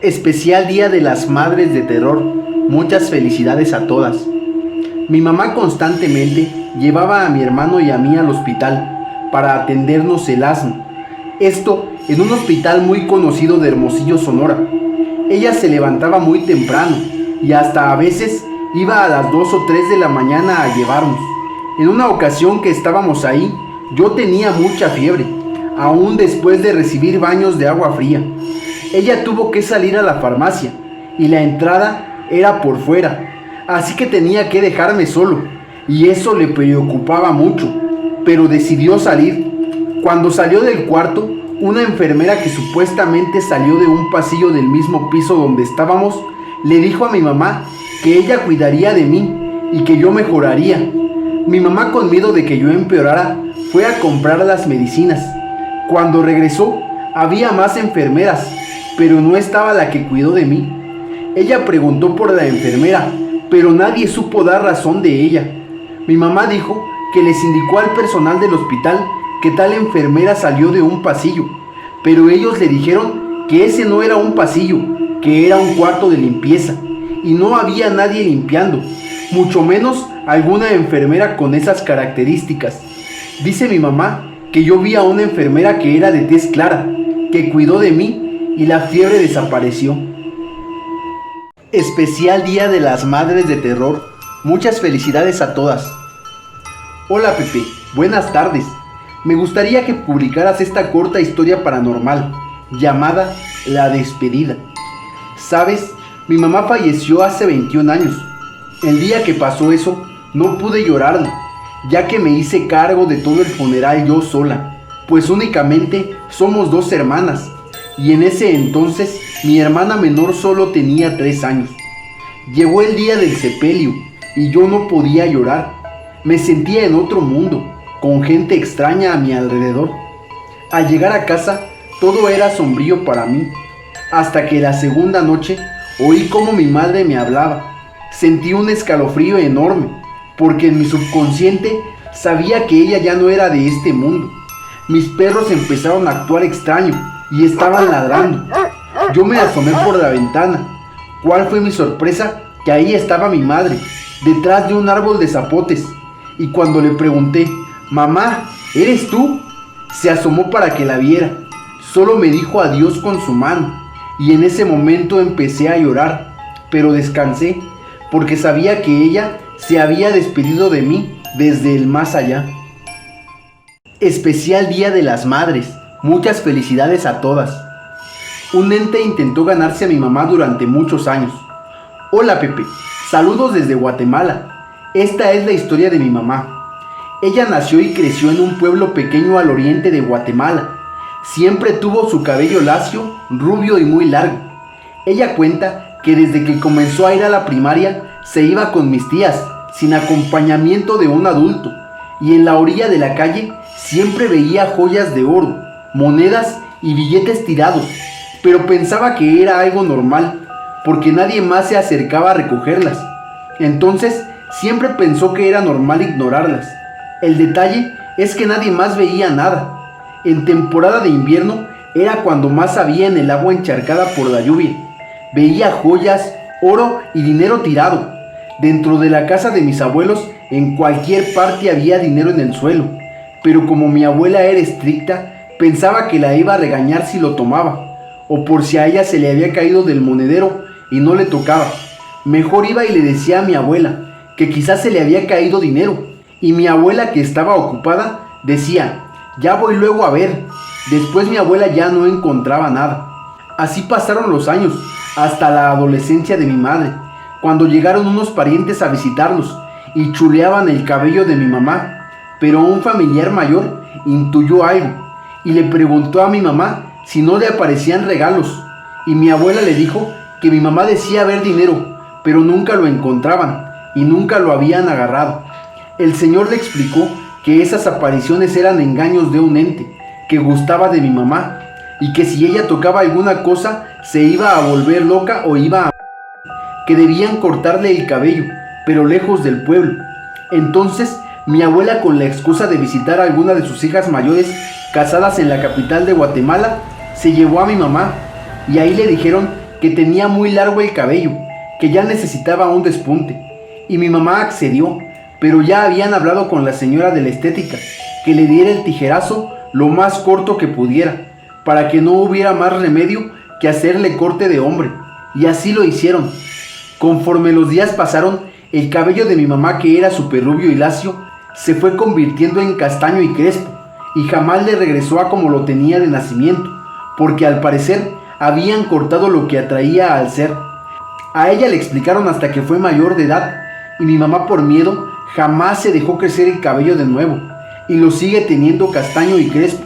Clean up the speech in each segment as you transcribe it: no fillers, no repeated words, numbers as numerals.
Especial Día de las Madres de Terror. Muchas felicidades a todas. Mi mamá constantemente llevaba a mi hermano y a mí al hospital para atendernos el asma. Esto en un hospital muy conocido de Hermosillo, Sonora. Ella se levantaba muy temprano y hasta a veces iba a las 2 o 3 de la mañana a llevarnos. En una ocasión que estábamos ahí, yo tenía mucha fiebre, aún después de recibir baños de agua fría. Ella tuvo que salir a la farmacia y la entrada era por fuera, así que tenía que dejarme solo y eso le preocupaba mucho, pero decidió salir. Cuando salió del cuarto, una enfermera que supuestamente salió de un pasillo del mismo piso donde estábamos, le dijo a mi mamá que ella cuidaría de mí y que yo mejoraría. Mi mamá, con miedo de que yo empeorara, fue a comprar las medicinas. Cuando regresó, había más enfermeras, pero no estaba la que cuidó de mí. Ella preguntó por la enfermera, pero nadie supo dar razón de ella. Mi mamá dijo que les indicó al personal del hospital que tal enfermera salió de un pasillo, pero ellos le dijeron que ese no era un pasillo, que era un cuarto de limpieza, y no había nadie limpiando, mucho menos alguna enfermera con esas características. Dice mi mamá que yo vi a una enfermera que era de tez clara, que cuidó de mí y la fiebre desapareció. Especial Día de las Madres de Terror. Muchas felicidades a todas. Hola Pepe, buenas tardes. Me gustaría que publicaras esta corta historia paranormal, llamada La Despedida. ¿Sabes? Mi mamá falleció hace 21 años. El día que pasó eso, no pude llorarle, ya que me hice cargo de todo el funeral yo sola, pues únicamente somos 2 hermanas, y en ese entonces mi hermana menor solo tenía 3 años. Llegó el día del sepelio y yo no podía llorar. Me sentía en otro mundo, con gente extraña a mi alrededor. Al llegar a casa, todo era sombrío para mí, hasta que la segunda noche oí cómo mi madre me hablaba. Sentí un escalofrío enorme, porque en mi subconsciente sabía que ella ya no era de este mundo. Mis perros empezaron a actuar extraño y estaban ladrando. Yo me asomé por la ventana. ¿Cuál fue mi sorpresa? Que ahí estaba mi madre, detrás de un árbol de zapotes. Y cuando le pregunté, «Mamá, ¿eres tú?», se asomó para que la viera. Solo me dijo adiós con su mano, y en ese momento empecé a llorar, pero descansé, porque sabía que ella se había despedido de mí desde el más allá. Especial Día de las Madres. Muchas felicidades a todas. Un ente intentó ganarse a mi mamá durante muchos años. Hola Pepe, saludos desde Guatemala. Esta es la historia de mi mamá. Ella nació y creció en un pueblo pequeño al oriente de Guatemala. Siempre tuvo su cabello lacio, rubio y muy largo. Ella cuenta que desde que comenzó a ir a la primaria se iba con mis tías, sin acompañamiento de un adulto, y en la orilla de la calle siempre veía joyas de oro, monedas y billetes tirados, pero pensaba que era algo normal, porque nadie más se acercaba a recogerlas. Entonces siempre pensó que era normal ignorarlas. El detalle es que nadie más veía nada. En temporada de invierno era cuando más había en el agua encharcada por la lluvia. Veía joyas, oro y dinero tirado. Dentro de la casa de mis abuelos, en cualquier parte había dinero en el suelo, pero como mi abuela era estricta, pensaba que la iba a regañar si lo tomaba, o por si a ella se le había caído del monedero y no le tocaba. Mejor iba y le decía a mi abuela que quizás se le había caído dinero, y mi abuela, que estaba ocupada, decía, «Ya voy luego a ver». Después mi abuela ya no encontraba nada. Así pasaron los años, hasta la adolescencia de mi madre, cuando llegaron unos parientes a visitarlos y chuleaban el cabello de mi mamá, pero un familiar mayor intuyó algo y le preguntó a mi mamá si no le aparecían regalos, y mi abuela le dijo que mi mamá decía ver dinero, pero nunca lo encontraban y nunca lo habían agarrado. El señor le explicó que esas apariciones eran engaños de un ente que gustaba de mi mamá, y que si ella tocaba alguna cosa se iba a volver loca o iba a... que debían cortarle el cabello, pero lejos del pueblo. Entonces mi abuela, con la excusa de visitar a alguna de sus hijas mayores casadas en la capital de Guatemala, se llevó a mi mamá, y ahí le dijeron que que tenía muy largo el cabello, que ya necesitaba un despunte, y mi mamá accedió, pero ya habían hablado con la señora de la estética, que le diera el tijerazo lo más corto que pudiera, para que no hubiera más remedio que hacerle corte de hombre, y así lo hicieron. Conforme los días pasaron, el cabello de mi mamá, que era súper rubio y lacio, se fue convirtiendo en castaño y crespo, y jamás le regresó a como lo tenía de nacimiento, porque al parecer habían cortado lo que atraía al ser. A ella le explicaron hasta que fue mayor de edad, y mi mamá, por miedo, jamás se dejó crecer el cabello de nuevo, y lo sigue teniendo castaño y crespo.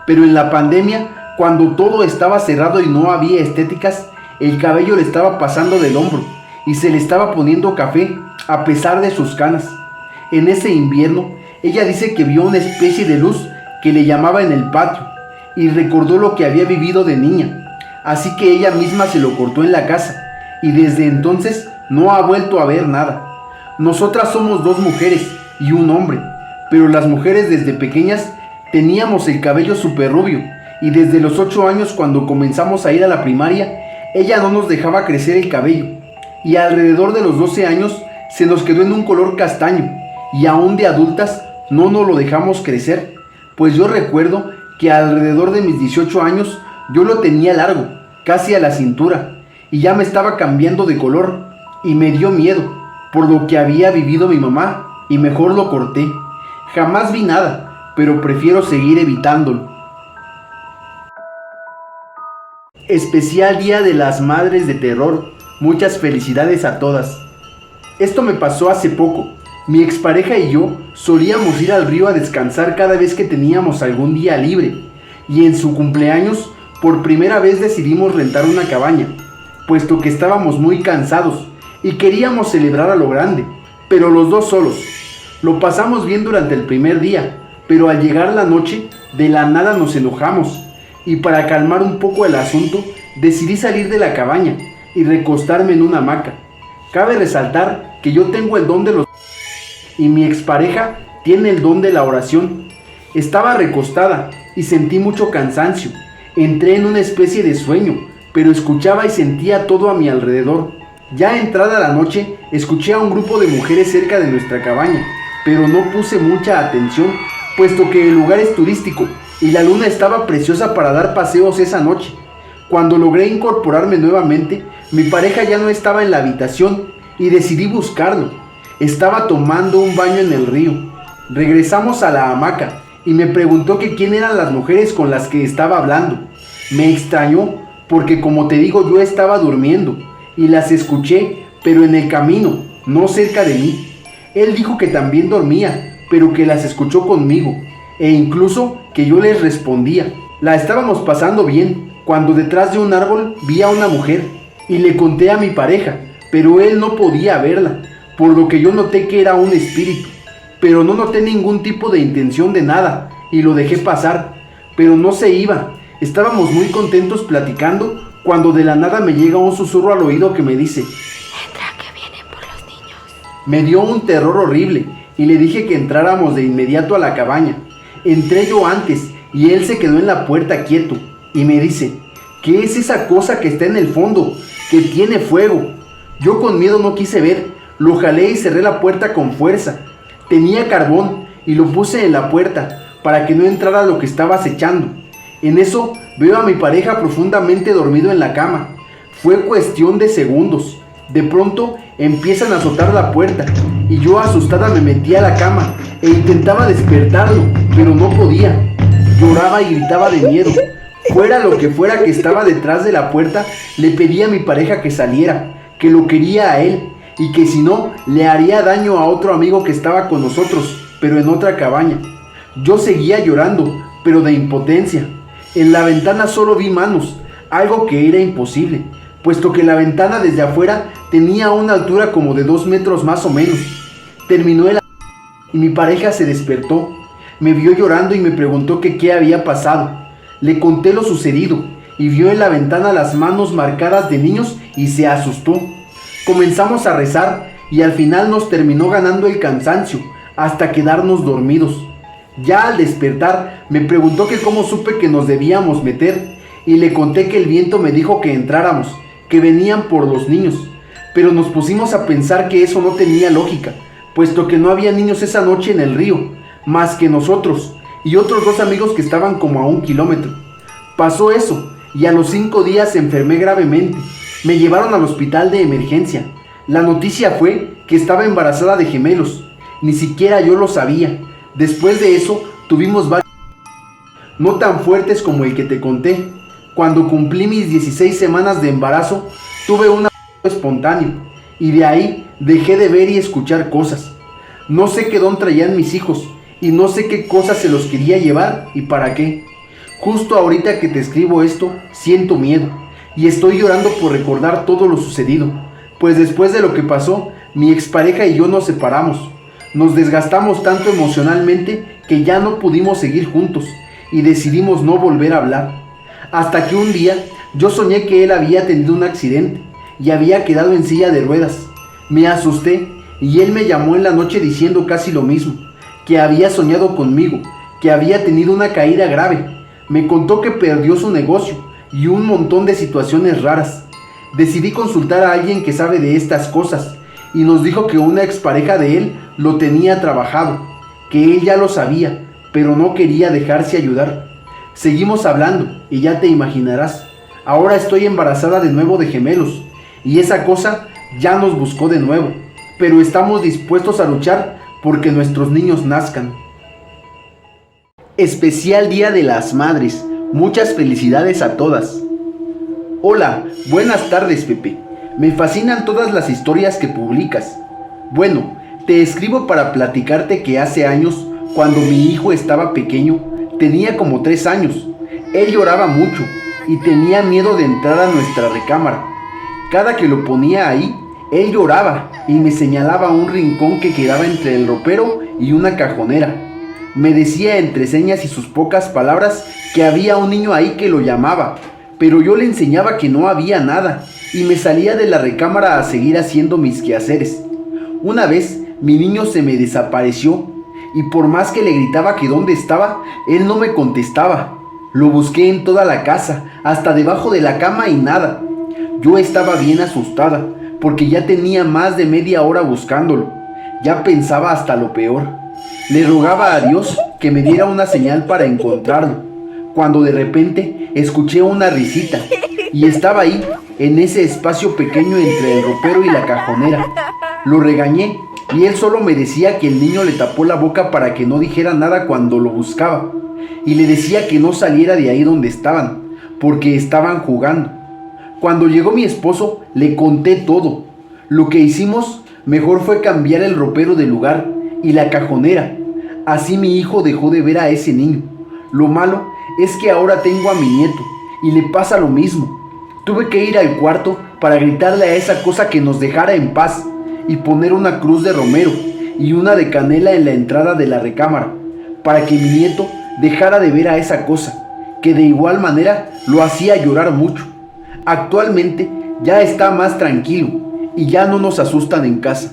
Pero en la pandemia, cuando todo estaba cerrado y no había estéticas, el cabello le estaba pasando del hombro y se le estaba poniendo café a pesar de sus canas. En ese invierno, ella dice que vio una especie de luz que le llamaba en el patio y recordó lo que había vivido de niña, así que ella misma se lo cortó en la casa y desde entonces no ha vuelto a ver nada. Nosotras somos 2 mujeres y un hombre, pero las mujeres desde pequeñas teníamos el cabello súper rubio y desde los 8 años, cuando comenzamos a ir a la primaria, ella no nos dejaba crecer el cabello y alrededor de los 12 años se nos quedó en un color castaño y aún de adultas no nos lo dejamos crecer, pues yo recuerdo que alrededor de mis 18 años yo lo tenía largo, casi a la cintura, y ya me estaba cambiando de color y me dio miedo por lo que había vivido mi mamá y mejor lo corté. Jamás vi nada, pero prefiero seguir evitándolo. Especial Día de las Madres de Terror. Muchas felicidades a todas. Esto me pasó hace poco. Mi expareja y yo solíamos ir al río a descansar cada vez que teníamos algún día libre, y en su cumpleaños por primera vez decidimos rentar una cabaña, puesto que estábamos muy cansados y queríamos celebrar a lo grande, pero los 2 solos. Lo pasamos bien durante el primer día, pero al llegar la noche, de la nada nos enojamos, y para calmar un poco el asunto, decidí salir de la cabaña y recostarme en una hamaca. Cabe resaltar que yo tengo el don de los... y mi expareja tiene el don de la oración. Estaba recostada y sentí mucho cansancio. Entré en una especie de sueño, pero escuchaba y sentía todo a mi alrededor. Ya entrada la noche, escuché a un grupo de mujeres cerca de nuestra cabaña, pero no puse mucha atención, puesto que el lugar es turístico y la luna estaba preciosa para dar paseos esa noche. Cuando logré incorporarme nuevamente, mi pareja ya no estaba en la habitación y decidí buscarlo. Estaba tomando un baño en el río. Regresamos a la hamaca y me preguntó que quién eran las mujeres con las que estaba hablando. Me extrañó porque, como te digo, yo estaba durmiendo y las escuché, pero en el camino, no cerca de mí. Él dijo que también dormía, pero que las escuchó conmigo, e incluso que yo les respondía. La estábamos pasando bien, cuando detrás de un árbol vi a una mujer, y le conté a mi pareja, pero él no podía verla, por lo que yo noté que era un espíritu, pero no noté ningún tipo de intención de nada, y lo dejé pasar, pero no se iba. Estábamos muy contentos platicando, cuando de la nada me llega un susurro al oído que me dice: entra, que vienen por los niños. Me dio un terror horrible y le dije que entráramos de inmediato a la cabaña. Entré yo antes y él se quedó en la puerta quieto y me dice: ¿qué es esa cosa que está en el fondo, que tiene fuego? Yo con miedo no quise ver, lo jalé y cerré la puerta con fuerza. Tenía carbón y lo puse en la puerta para que no entrara lo que estaba acechando. En eso veo a mi pareja profundamente dormido en la cama. Fue cuestión de segundos. De pronto empiezan a azotar la puerta y yo, asustada, me metí a la cama e intentaba despertarlo, pero no podía. Lloraba y gritaba de miedo. Fuera lo que fuera que estaba detrás de la puerta, le pedí a mi pareja que saliera, que lo quería a él y que si no, le haría daño a otro amigo que estaba con nosotros, pero en otra cabaña. Yo seguía llorando, pero de impotencia. En la ventana solo vi manos, algo que era imposible, puesto que la ventana desde afuera tenía una altura como de 2 metros más o menos. Terminó el... y mi pareja se despertó. Me vio llorando y me preguntó que qué había pasado. Le conté lo sucedido y vio en la ventana las manos marcadas de niños y se asustó. Comenzamos a rezar y al final nos terminó ganando el cansancio hasta quedarnos dormidos. Ya al despertar me preguntó que cómo supe que nos debíamos meter y le conté que el viento me dijo que entráramos, que venían por los niños, pero nos pusimos a pensar que eso no tenía lógica, puesto que no había niños esa noche en el río, más que nosotros y otros 2 amigos que estaban como a 1 kilómetro. Pasó eso, y a los 5 días enfermé gravemente. Me llevaron al hospital de emergencia. La noticia fue que estaba embarazada de gemelos. Ni siquiera yo lo sabía. Después de eso, tuvimos varios, no tan fuertes como el que te conté. Cuando cumplí mis 16 semanas de embarazo, tuve un aborto espontáneo, y de ahí dejé de ver y escuchar cosas. No sé qué don traían mis hijos, y no sé qué cosas se los quería llevar y para qué. Justo ahorita que te escribo esto, siento miedo, y estoy llorando por recordar todo lo sucedido, pues después de lo que pasó, mi expareja y yo nos separamos. Nos desgastamos tanto emocionalmente que ya no pudimos seguir juntos, y decidimos no volver a hablar. Hasta que un día, yo soñé que él había tenido un accidente, y había quedado en silla de ruedas. Me asusté, y él me llamó en la noche diciendo casi lo mismo, que había soñado conmigo, que había tenido una caída grave. Me contó que perdió su negocio y un montón de situaciones raras. Decidí consultar a alguien que sabe de estas cosas, y nos dijo que una expareja de él lo tenía trabajado, que él ya lo sabía, pero no quería dejarse ayudar. Seguimos hablando y ya te imaginarás, ahora estoy embarazada de nuevo de gemelos, y esa cosa ya nos buscó de nuevo, pero estamos dispuestos a luchar porque nuestros niños nazcan. Especial Día de las Madres. Muchas felicidades a todas. Hola, buenas tardes, Pepe. Me fascinan todas las historias que publicas. Bueno, te escribo para platicarte que hace años, cuando mi hijo estaba pequeño, tenía como 3 años, él lloraba mucho y tenía miedo de entrar a nuestra recámara. Cada que lo ponía ahí, él lloraba y me señalaba un rincón que quedaba entre el ropero y una cajonera. Me decía entre señas y sus pocas palabras que había un niño ahí que lo llamaba, pero yo le enseñaba que no había nada y me salía de la recámara a seguir haciendo mis quehaceres. Una vez mi niño se me desapareció y por más que le gritaba que dónde estaba, él no me contestaba. Lo busqué en toda la casa, hasta debajo de la cama y nada. Yo estaba bien asustada porque ya tenía más de media hora buscándolo. Ya pensaba hasta lo peor. Le rogaba a Dios que me diera una señal para encontrarlo, cuando de repente escuché una risita y estaba ahí, en ese espacio pequeño entre el ropero y la cajonera. Lo regañé y él solo me decía que el niño le tapó la boca para que no dijera nada cuando lo buscaba, y le decía que no saliera de ahí donde estaban, porque estaban jugando. Cuando llegó mi esposo, le conté todo. Lo que hicimos mejor fue cambiar el ropero de lugar y la cajonera. Así mi hijo dejó de ver a ese niño. Lo malo es que ahora tengo a mi nieto y le pasa lo mismo. Tuve que ir al cuarto para gritarle a esa cosa que nos dejara en paz y poner una cruz de romero y una de canela en la entrada de la recámara, para que mi nieto dejara de ver a esa cosa, que de igual manera lo hacía llorar mucho. Actualmente ya está más tranquilo y ya no nos asustan en casa.